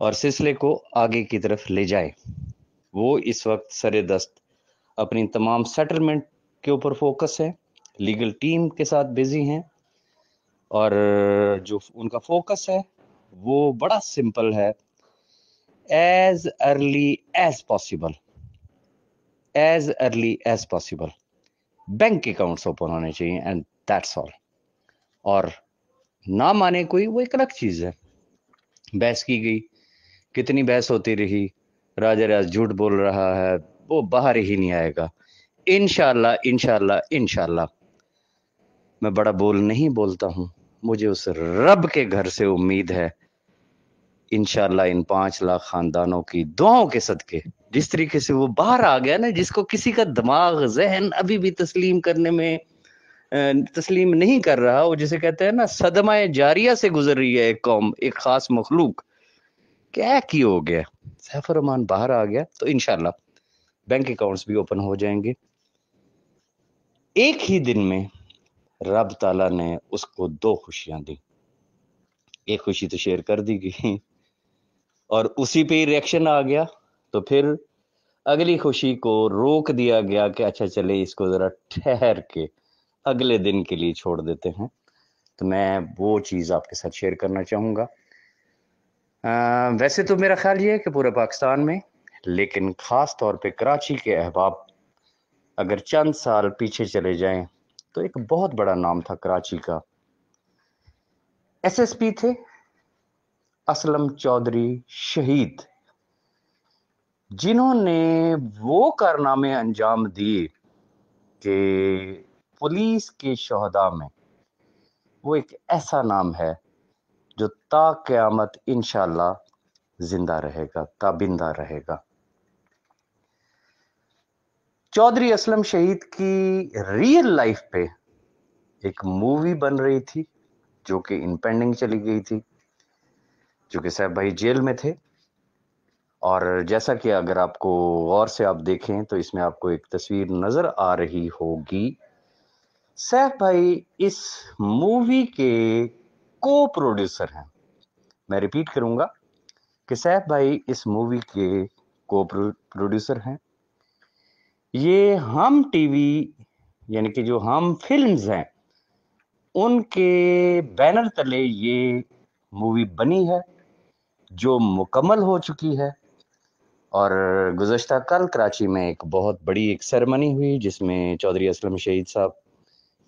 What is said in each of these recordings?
اور سلسلے کو آگے کی طرف لے جائیں. وہ اس وقت سر دست اپنی تمام سیٹلمنٹ کے اوپر فوکس ہے، لیگل ٹیم کے ساتھ بزی ہیں، اور جو ان کا فوکس ہے وہ بڑا سمپل ہے. As early as possible bank accounts open ہونے چاہیے، اینڈ دیٹس آل. اور نہ مانے کوئی، وہ ایک الگ چیز ہے. بحث کی گئی، کتنی بحث ہوتی رہی، راجہ ریاض جھوٹ بول رہا ہے، وہ باہر ہی نہیں آئے گا. انشاءاللہ انشاءاللہ انشاءاللہ. میں بڑا بول نہیں بولتا ہوں، مجھے اس رب کے گھر سے امید ہے انشاءاللہ ان 5 لاکھ خاندانوں کی دعاؤں کے صدقے جس طریقے سے وہ باہر آ گیا نا، جس کو کسی کا دماغ ذہن ابھی بھی تسلیم کرنے میں تسلیم نہیں کر رہا، وہ جسے کہتے ہیں نا صدمہ جاریہ سے گزر رہی ہے ایک قوم، ایک خاص مخلوق. کیا کی ہو گیا؟ سیف الرحمان باہر آ گیا تو انشاءاللہ بینک اکاؤنٹس بھی اوپن ہو جائیں گے. ایک ہی دن میں رب تعالیٰ نے اس کو 2 خوشیاں دی. ایک خوشی تو شیئر کر دی گئی اور اسی پہ ہی ریئیکشن آ گیا، تو پھر اگلی خوشی کو روک دیا گیا کہ اچھا چلے اس کو ذرا ٹھہر کے اگلے دن کے لیے چھوڑ دیتے ہیں. تو میں وہ چیز آپ کے ساتھ شیئر کرنا چاہوں گا. ویسے تو میرا خیال یہ ہے کہ پورے پاکستان میں، لیکن خاص طور پہ کراچی کے احباب اگر چند سال پیچھے چلے جائیں تو ایک بہت بڑا نام تھا کراچی کا. SSP تھے اسلم چودھری شہید، جنہوں نے وہ کارنامے انجام دیے کہ پولیس کے شہداء میں وہ ایک ایسا نام ہے جو تا قیامت انشاءاللہ زندہ رہے گا، تابندہ رہے گا. چودھری اسلم شہید کی ریئل لائف پہ ایک مووی بن رہی تھی جو کہ امپینڈنگ چلی گئی تھی، جو کہ سیف بھائی جیل میں تھے. اور جیسا کہ اگر آپ کو غور سے آپ دیکھیں تو اس میں آپ کو ایک تصویر نظر آ رہی ہوگی. سیف بھائی اس مووی کے کو پروڈیوسر ہیں. میں ریپیٹ کروں گا کہ سیف بھائی اس مووی کے کو پروڈیوسر ہیں. یہ ہم ٹی وی یعنی کہ جو ہم فلمز ہیں ان کے بینر تلے یہ مووی بنی ہے جو مکمل ہو چکی ہے. اور گزشتہ کل کراچی میں ایک بہت بڑی ایک سیرمنی ہوئی جس میں چودھری اسلم شہید صاحب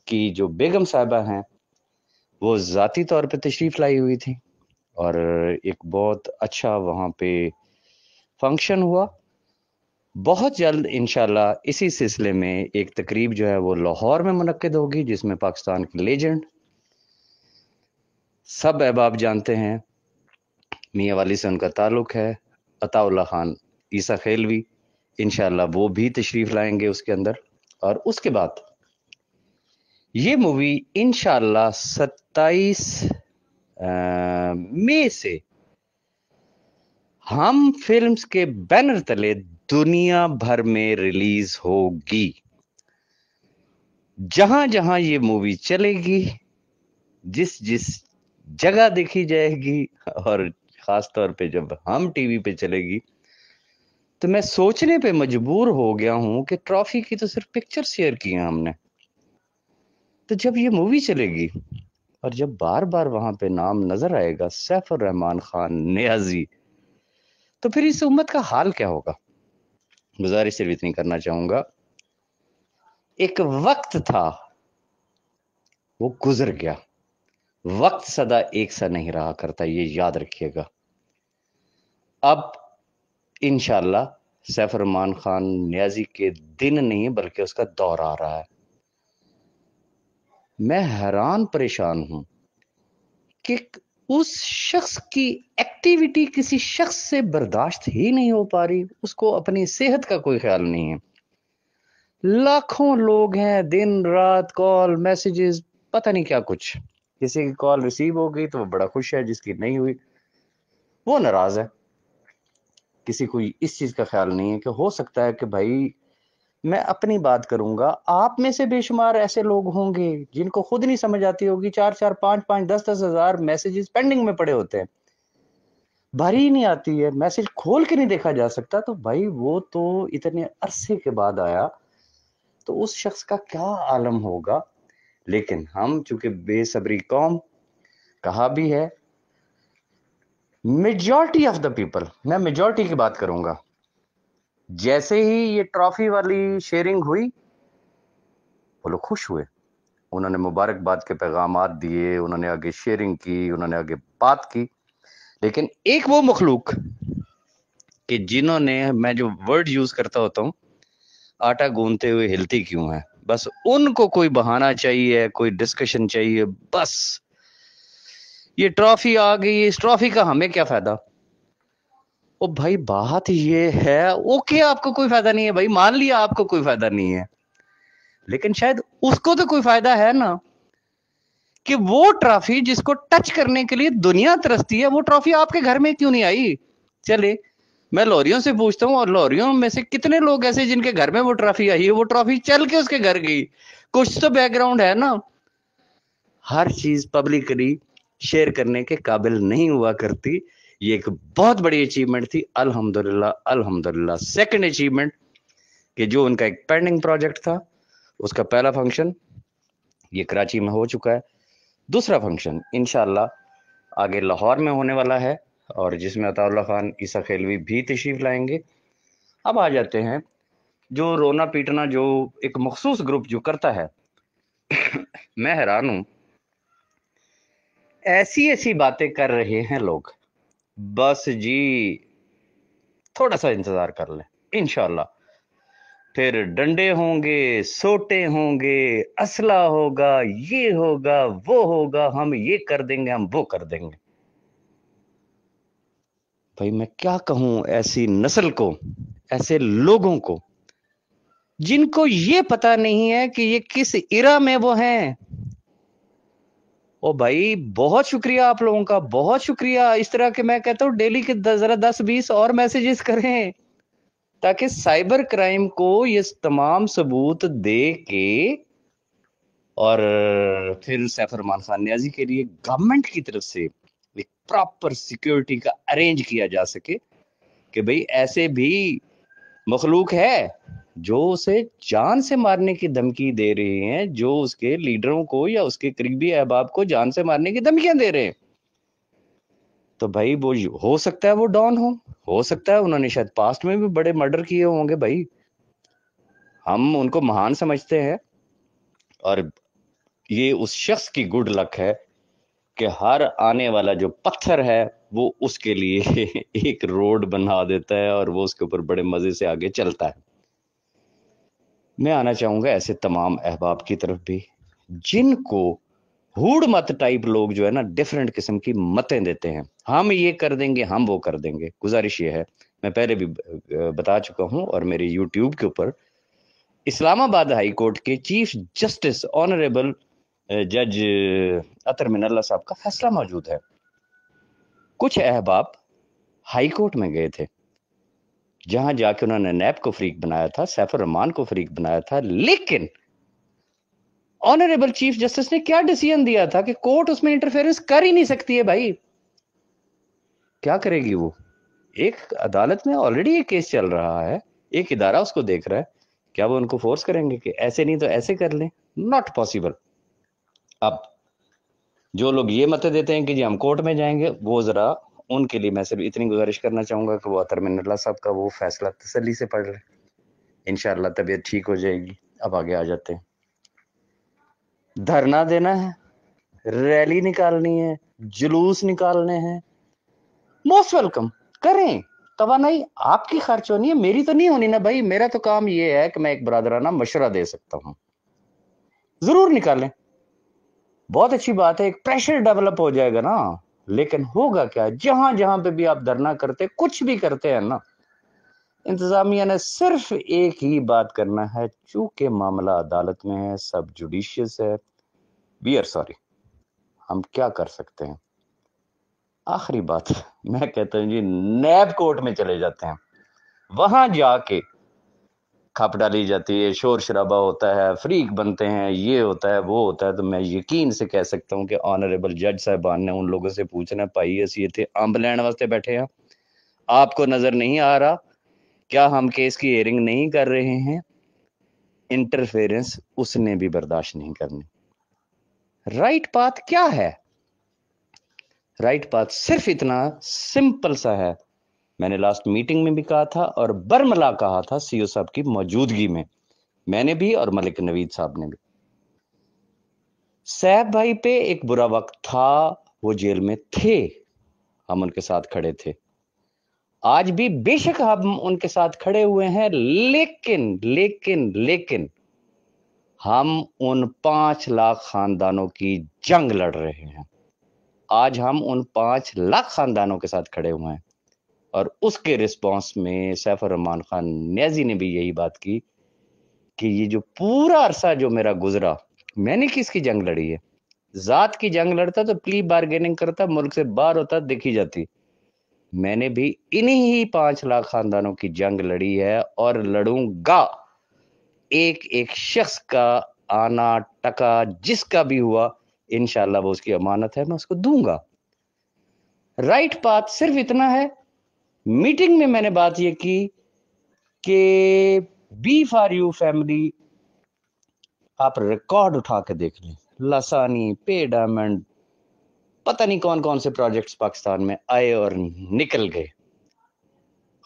کی جو بیگم صاحبہ ہیں وہ ذاتی طور پہ تشریف لائی ہوئی تھی، اور ایک بہت اچھا وہاں پہ فنکشن ہوا. بہت جلد انشاءاللہ اسی سلسلے میں ایک تقریب جو ہے وہ لاہور میں منعقد ہوگی، جس میں پاکستان کے لیجنڈ سب احباب جانتے ہیں، میاں والی سے ان کا تعلق ہے، عطا اللہ خان عیسیٰ خیلوی، انشاءاللہ وہ بھی تشریف لائیں گے اس کے اندر. اور اس کے بعد یہ مووی انشاءاللہ 27 مئی سے ہم فلمز کے بینر تلے دنیا بھر میں ریلیز ہوگی. جہاں جہاں یہ مووی چلے گی، جس جس جگہ دیکھی جائے گی، اور خاص طور پہ جب ہم ٹی وی پہ چلے گی تو میں سوچنے پہ مجبور ہو گیا ہوں کہ ٹرافی کی تو صرف پکچر شیئر کی ہیں ہم نے، تو جب یہ مووی چلے گی اور جب بار بار وہاں پہ نام نظر آئے گا سیف الرحمان خان نیازی، تو پھر اس امت کا حال کیا ہوگا. گزارش صرف اتنی کرنا چاہوں گا، ایک وقت تھا وہ گزر گیا، وقت سدا ایک سا نہیں رہا کرتا، یہ یاد رکھیے گا. اب انشاءاللہ سیف الرحمان خان نیازی کے دن نہیں بلکہ اس کا دور آ رہا ہے. میں حیران پریشان ہوں کہ اس شخص کی ایکٹیویٹی کسی شخص سے برداشت ہی نہیں ہو پا رہی، اس کو اپنی صحت کا کوئی خیال نہیں ہے. لاکھوں لوگ ہیں، دن رات کال میسیجز، پتہ نہیں کیا کچھ. کسی کی کال ریسیو ہو گئی تو وہ بڑا خوش ہے، جس کی نہیں ہوئی وہ ناراض ہے. کسی کو اس چیز کا خیال نہیں ہے کہ ہو سکتا ہے کہ بھائی میں اپنی بات کروں گا، آپ میں سے بے شمار ایسے لوگ ہوں گے جن کو خود نہیں سمجھ آتی ہوگی، 4 4 5 5 10 10 ہزار میسیجز پینڈنگ میں پڑے ہوتے ہیں. باری ہی نہیں آتی ہے، میسج کھول کے نہیں دیکھا جا سکتا، تو بھائی وہ تو اتنے عرصے کے بعد آیا، تو اس شخص کا کیا عالم ہوگا. لیکن ہم چونکہ بے صبری قوم، کہا بھی ہے میجورٹی آف دا پیپل، میں میجورٹی کی بات کروں گا، جیسے ہی یہ ٹرافی والی شیئرنگ ہوئی وہ لوگ خوش ہوئے، انہوں نے مبارکباد کے پیغامات دیے، انہوں نے آگے شیئرنگ کی، انہوں نے آگے بات کی. لیکن ایک وہ مخلوق کہ جنہوں نے، میں جو ورڈ یوز کرتا ہوتا ہوں، آٹا گوندتے ہوئے ہلتی کیوں ہے، بس ان کو کوئی بہانہ چاہیے، کوئی ڈسکشن چاہیے، بس یہ ٹرافی آ گئی، اس ٹرافی کا ہمیں کیا فائدہ. او بھائی بات یہ ہے، اوکے آپ کو کوئی فائدہ نہیں ہے بھائی، مان لیا آپ کو کوئی فائدہ نہیں ہے، لیکن شاید اس کو تو کوئی فائدہ ہے نا، کہ وہ ٹرافی جس کو ٹچ کرنے کے لیے دنیا ترستی ہے، وہ ٹرافی آپ کے گھر میں کیوں نہیں آئی. چلے میں لوریوں سے پوچھتا ہوں، اور لوریوں میں سے کتنے لوگ ایسے جن کے گھر میں وہ ٹرافی آئی ہے، وہ ٹرافی چل کے اس کے گھر گئی، کچھ تو بیک گراؤنڈ ہے نا. ہر چیز پبلکلی شیئر کرنے کے قابل نہیں ہوا کرتی. یہ ایک بہت بڑی اچیومنٹ تھی، الحمدللہ الحمدللہ. سیکنڈ اچیومنٹ کہ جو ان کا ایک پینڈنگ پروجیکٹ تھا، اس کا پہلا فنکشن یہ کراچی میں ہو چکا ہے. دوسرا فنکشن انشاءاللہ آگے لاہور میں ہونے والا ہے، اور جس میں عطا اللہ خان عیسیٰ خیلوی بھی تشریف لائیں گے. اب آ جاتے ہیں جو رونا پیٹنا جو ایک مخصوص گروپ جو کرتا ہے. میں حیران ہوں، ایسی ایسی باتیں کر رہے ہیں لوگ، بس جی تھوڑا سا انتظار کر لیں، انشاءاللہ پھر ڈنڈے ہوں گے، سوٹے ہوں گے، اسلحہ ہوگا، یہ ہوگا وہ ہوگا، ہم یہ کر دیں گے، ہم وہ کر دیں گے. بھائی میں کیا کہوں ایسی نسل کو، ایسے لوگوں کو جن کو یہ پتا نہیں ہے کہ یہ کس ایرا میں وہ ہیں. او بھائی بہت شکریہ آپ لوگوں کا، بہت شکریہ. اس طرح کے میں کہتا ہوں ڈیلی کے ذرا 10-20 اور میسیجز کریں، تاکہ سائبر کرائم کو یہ تمام ثبوت دے کے، اور پھر سیف الرحمان خان نیازی کے لیے گورنمنٹ کی طرف سے ایک پراپر سیکیورٹی کا ارینج کیا جا سکے کہ بھئی ایسے بھی مخلوق ہے جو اسے جان سے مارنے کی دھمکی دے رہے ہیں، جو اس کے لیڈروں کو یا اس کے قریبی احباب کو جان سے مارنے کی دھمکیاں دے رہے ہیں. تو بھائی وہ ہو سکتا ہے وہ ڈان ہو سکتا ہے انہوں نے شاید پاسٹ میں بھی بڑے مرڈر کیے ہوں گے. بھائی ہم ان کو مہان سمجھتے ہیں، اور یہ اس شخص کی گڈ لک ہے کہ ہر آنے والا جو پتھر ہے وہ اس کے لیے ایک روڈ بنا دیتا ہے، اور وہ اس کے اوپر بڑے مزے سے آگے چلتا ہے. میں آنا چاہوں گا ایسے تمام احباب کی طرف بھی جن کو ہوڑ مت ٹائپ لوگ جو ہے نا ڈیفرنٹ قسم کی متیں دیتے ہیں، ہم یہ کر دیں گے، ہم وہ کر دیں گے. گزارش یہ ہے، میں پہلے بھی بتا چکا ہوں، اور میرے یوٹیوب کے اوپر اسلام آباد ہائی کورٹ کے چیف جسٹس آنریبل جج عطر من اللہ صاحب کا فیصلہ موجود ہے. کچھ احباب ہائی کورٹ میں گئے تھے، جہاں جا کے انہوں نے نیب کو فریق بنایا تھا، سیف الرحمان کو فریق بنایا تھا، لیکن آنریبل چیف جسٹس نے کیا ڈیسیژن دیا تھا کہ کورٹ اس میں انٹرفیئرنس کر ہی نہیں سکتی ہے. بھائی کیا کرے گی وہ؟ ایک عدالت میں آلریڈی ایک کیس چل رہا ہے، ایک ادارہ اس کو دیکھ رہا ہے، کیا وہ ان کو فورس کریں گے کہ ایسے نہیں تو ایسے کر لیں؟ Not possible. اب جو لوگ یہ مت دیتے ہیں کہ جی ہم کورٹ میں جائیں گے، وہ ذرا ان کے لیے میں صرف اتنی گزارش کرنا چاہوں گا کہ وہ عطر من اللہ صاحب کا وہ فیصلہ تسلی سے پڑھ لیں، انشاءاللہ طبیعت ٹھیک ہو جائے گی. اب آگے آ جاتے ہیں. دھرنا دینا ہے، ریلی نکالنی ہے، جلوس نکالنے ہیں، موسٹ ویلکم کریں. توانائی آپ کی خرچ ہونی ہے، میری تو نہیں ہونی نا بھائی. میرا تو کام یہ ہے کہ میں ایک برادرانہ مشورہ دے سکتا ہوں. ضرور نکالیں، بہت اچھی بات ہے، ایک پریشر ڈیولپ ہو جائے گا نا. لیکن ہوگا کیا، جہاں جہاں پہ بھی آپ دھرنا کرتے کچھ بھی کرتے ہیں نا، انتظامیہ نے صرف ایک ہی بات کرنا ہے، چونکہ معاملہ عدالت میں ہے، سب جوڈیشیس ہے، وی آر سوری، ہم کیا کر سکتے ہیں. آخری بات میں کہتا ہوں جی نیب کورٹ میں چلے جاتے ہیں، وہاں جا کے کھپ ڈالی جاتی ہے، شور شرابہ ہوتا ہے، فریق بنتے ہیں، یہ ہوتا ہے وہ ہوتا ہے، تو میں یقین سے کہہ سکتا ہوں کہ آنریبل جج صاحبان نے ان لوگوں سے پوچھنا، پائی اسی اتنے امب لین واسطے بیٹھے ہیں، آپ کو نظر نہیں آ رہا کیا ہم کیس کی ہیئرنگ نہیں کر رہے ہیں؟ انٹرفیرنس اس نے بھی برداشت نہیں کرنی۔ رائٹ پاتھ کیا ہے؟ رائٹ پاتھ صرف اتنا سمپل سا ہے، میں نے لاسٹ میٹنگ میں بھی کہا تھا اور برملا کہا تھا سی او صاحب کی موجودگی میں نے بھی اور ملک نوید صاحب نے بھی۔ صاحب بھائی پہ ایک برا وقت تھا، وہ جیل میں تھے، ہم ان کے ساتھ کھڑے تھے، آج بھی بے شک ہم ان کے ساتھ کھڑے ہوئے ہیں، لیکن ہم ان 5 لاکھ خاندانوں کی جنگ لڑ رہے ہیں۔ آج ہم ان 5 لاکھ خاندانوں کے ساتھ کھڑے ہوئے ہیں، اور اس کے رسپانس میں سیف الرحمان خان نیازی نے بھی یہی بات کی کہ یہ جو پورا عرصہ جو میرا گزرا، میں نے کس کی جنگ لڑی ہے؟ ذات کی جنگ لڑتا تو پلی بارگیننگ کرتا، ملک سے باہر ہوتا، دیکھی جاتی۔ میں نے بھی انہی ہی 5 لاکھ خاندانوں کی جنگ لڑی ہے اور لڑوں گا۔ ایک ایک شخص کا آنا ٹکا جس کا بھی ہوا، انشاءاللہ وہ اس کی امانت ہے، میں اس کو دوں گا۔ رائٹ پاتھ صرف اتنا ہے، میٹنگ میں میں نے بات یہ کی کہ بی فار یو فیملی، آپ ریکارڈ اٹھا کے دیکھ لیں، لسانی، پے ڈائمنڈ، پتہ نہیں کون کون سے پروجیکٹس پاکستان میں آئے اور نکل گئے۔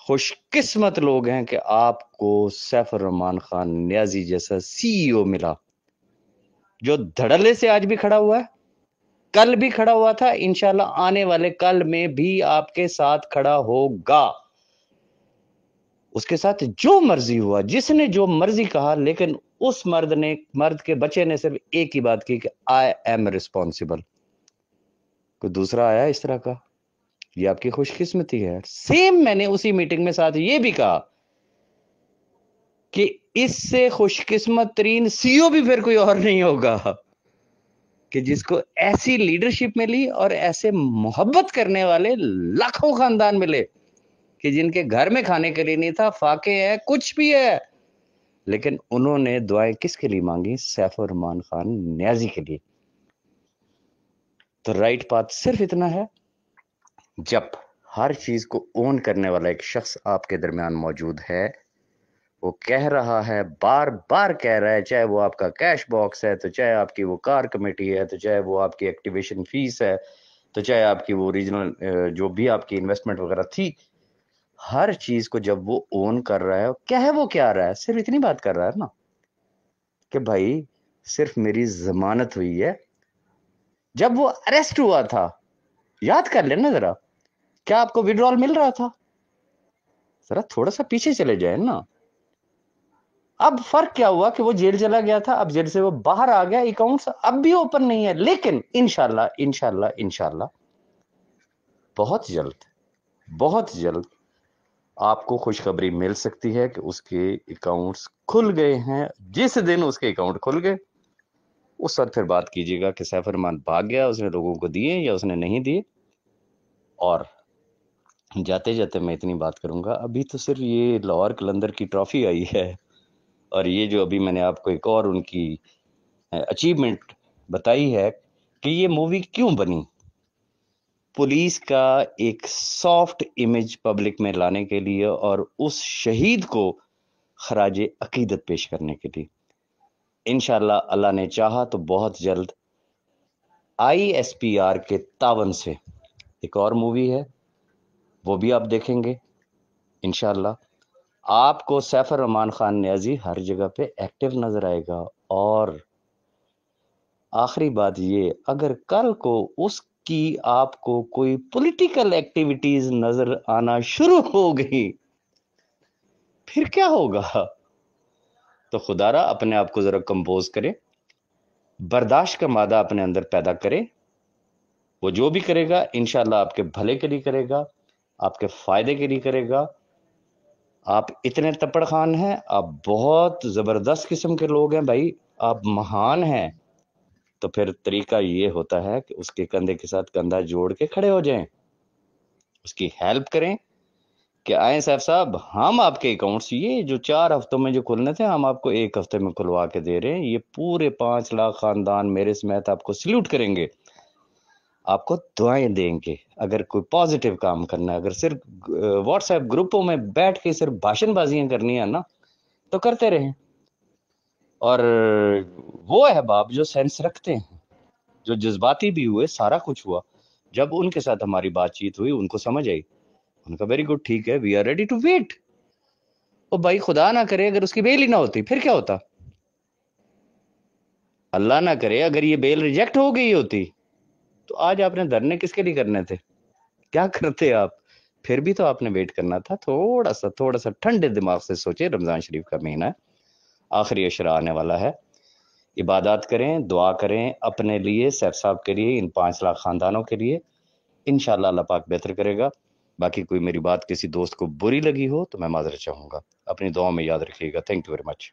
خوش قسمت لوگ ہیں کہ آپ کو سیف الرحمان خان نیازی جیسا سی ای او ملا، جو دھڑلے سے آج بھی کھڑا ہوا ہے، کل بھی کھڑا ہوا تھا، انشاءاللہ آنے والے کل میں بھی آپ کے ساتھ کھڑا ہوگا۔ اس کے ساتھ جو مرضی ہوا، جس نے جو مرضی کہا، لیکن اس مرد کے بچے نے صرف ایک ہی بات کی کہ آئی ایم ریسپانسبل۔ کوئی دوسرا آیا اس طرح کا؟ یہ آپ کی خوش قسمتی ہے۔ سیم میں نے اسی میٹنگ میں ساتھ یہ بھی کہا کہ اس سے خوش قسمت ترین سی او بھی پھر کوئی اور نہیں ہوگا کہ جس کو ایسی لیڈرشپ ملی اور ایسے محبت کرنے والے لاکھوں خاندان ملے کہ جن کے گھر میں کھانے کے لیے نہیں تھا، فاقے ہے، کچھ بھی ہے، لیکن انہوں نے دعائیں کس کے لیے مانگی؟ سیف الرحمان خان نیازی کے لیے۔ تو رائٹ پاتھ صرف اتنا ہے، جب ہر چیز کو اون کرنے والا ایک شخص آپ کے درمیان موجود ہے، وہ کہہ رہا ہے، بار بار کہہ رہا ہے، چاہے وہ آپ کا کیش باکس ہے، تو چاہے آپ کی وہ کار کمیٹی ہے، تو چاہے وہ آپ کی ایکٹیویشن فیس ہے، تو چاہے آپ کی وہ ریجنل جو بھی آپ کی انویسٹمنٹ وغیرہ تھی، ہر چیز کو جب وہ اون کر رہا ہے، کیا رہا ہے، صرف اتنی بات کر رہا ہے نا کہ بھائی صرف میری ضمانت ہوئی ہے۔ جب وہ اریسٹ ہوا تھا، یاد کر لینا ذرا، کیا آپ کو وڈرال مل رہا تھا؟ ذرا تھوڑا سا پیچھے چلے جائیں نا۔ اب فرق کیا ہوا کہ وہ جیل چلا گیا تھا، اب جیل سے وہ باہر آ گیا، اکاؤنٹس اب بھی اوپن نہیں ہے، لیکن انشاءاللہ بہت جلد آپ کو خوشخبری مل سکتی ہے کہ اس کے اکاؤنٹس کھل گئے ہیں۔ جس دن اس کے اکاؤنٹ کھل گئے، اس وقت پھر بات کیجیے گا کہ سیف الرحمان بھاگ گیا، اس نے لوگوں کو دیے یا اس نے نہیں دیے۔ اور جاتے جاتے میں اتنی بات کروں گا، ابھی تو صرف یہ لاہور قلندر کی ٹرافی آئی ہے، اور یہ جو ابھی میں نے آپ کو ایک اور ان کی اچیومنٹ بتائی ہے کہ یہ مووی کیوں بنی، پولیس کا ایک سافٹ امیج پبلک میں لانے کے لیے اور اس شہید کو خراج عقیدت پیش کرنے کے لیے۔ انشاءاللہ اللہ نے چاہا تو بہت جلد آئی ایس پی آر کے تعاون سے ایک اور مووی ہے، وہ بھی آپ دیکھیں گے انشاءاللہ۔ آپ کو سیف الرحمان خان نیازی ہر جگہ پہ ایکٹیو نظر آئے گا۔ اور آخری بات یہ، اگر کل کو اس کی آپ کو کوئی پولیٹیکل ایکٹیویٹیز نظر آنا شروع ہو گئی، پھر کیا ہوگا؟ تو خدا را اپنے آپ کو ذرا کمپوز کرے، برداشت کا مادہ اپنے اندر پیدا کرے، وہ جو بھی کرے گا انشاءاللہ آپ کے بھلے کے لیے کرے گا، آپ کے فائدے کے لیے کرے گا۔ آپ اتنے تپڑ خان ہیں، آپ بہت زبردست قسم کے لوگ ہیں بھائی، آپ مہان ہیں، تو پھر طریقہ یہ ہوتا ہے کہ اس کے کندھے کے ساتھ کندھا جوڑ کے کھڑے ہو جائیں، اس کی ہیلپ کریں، کہ آئیں سیف صاحب، ہم آپ کے اکاؤنٹس یہ جو 4 ہفتوں میں جو کھلنے تھے ہم آپ کو 1 ہفتے میں کھلوا کے دے رہے ہیں. یہ پورے 5 لاکھ خاندان میرے سمیت آپ کو سلیوٹ کریں گے، آپ کو دعائیں دیں گے. اگر کوئی پازیٹیو کام کرنا ہے، اگر صرف واٹس ایپ گروپوں میں بیٹھ کے صرف بھاشن بازیاں کرنی ہے نا تو کرتے رہیں. اور وہ احباب جو سینس رکھتے ہیں، جو جذباتی بھی ہوئے، سارا کچھ ہوا، جب ان کے ساتھ ہماری بات چیت ہوئی ان کو سمجھ آئی، ان کا ویری گڈ، ٹھیک ہے، we are ready to wait. او بھائی خدا نہ کرے اگر اس کی بیل ہی نہ ہوتی پھر کیا ہوتا؟ اللہ نہ کرے اگر یہ بیل ریجیکٹ ہو گئی ہوتی تو آج آپ نے دھرنے کس کے لیے کرنے تھے؟ کیا کرتے آپ؟ پھر بھی تو آپ نے ویٹ کرنا تھا. تھوڑا سا ٹھنڈے دماغ سے سوچے. رمضان شریف کا مہینہ ہے، آخری عشرہ آنے والا ہے. عبادات کریں، دعا کریں اپنے لیے، سیف صاحب کے لیے، ان 5 لاکھ خاندانوں کے لیے. انشاءاللہ اللہ پاک بہتر کرے گا. باقی کوئی میری بات کسی دوست کو بری لگی ہو تو میں معذرت چاہوں گا. اپنی دعاؤں میں یاد رکھیے گا. Thank you very much.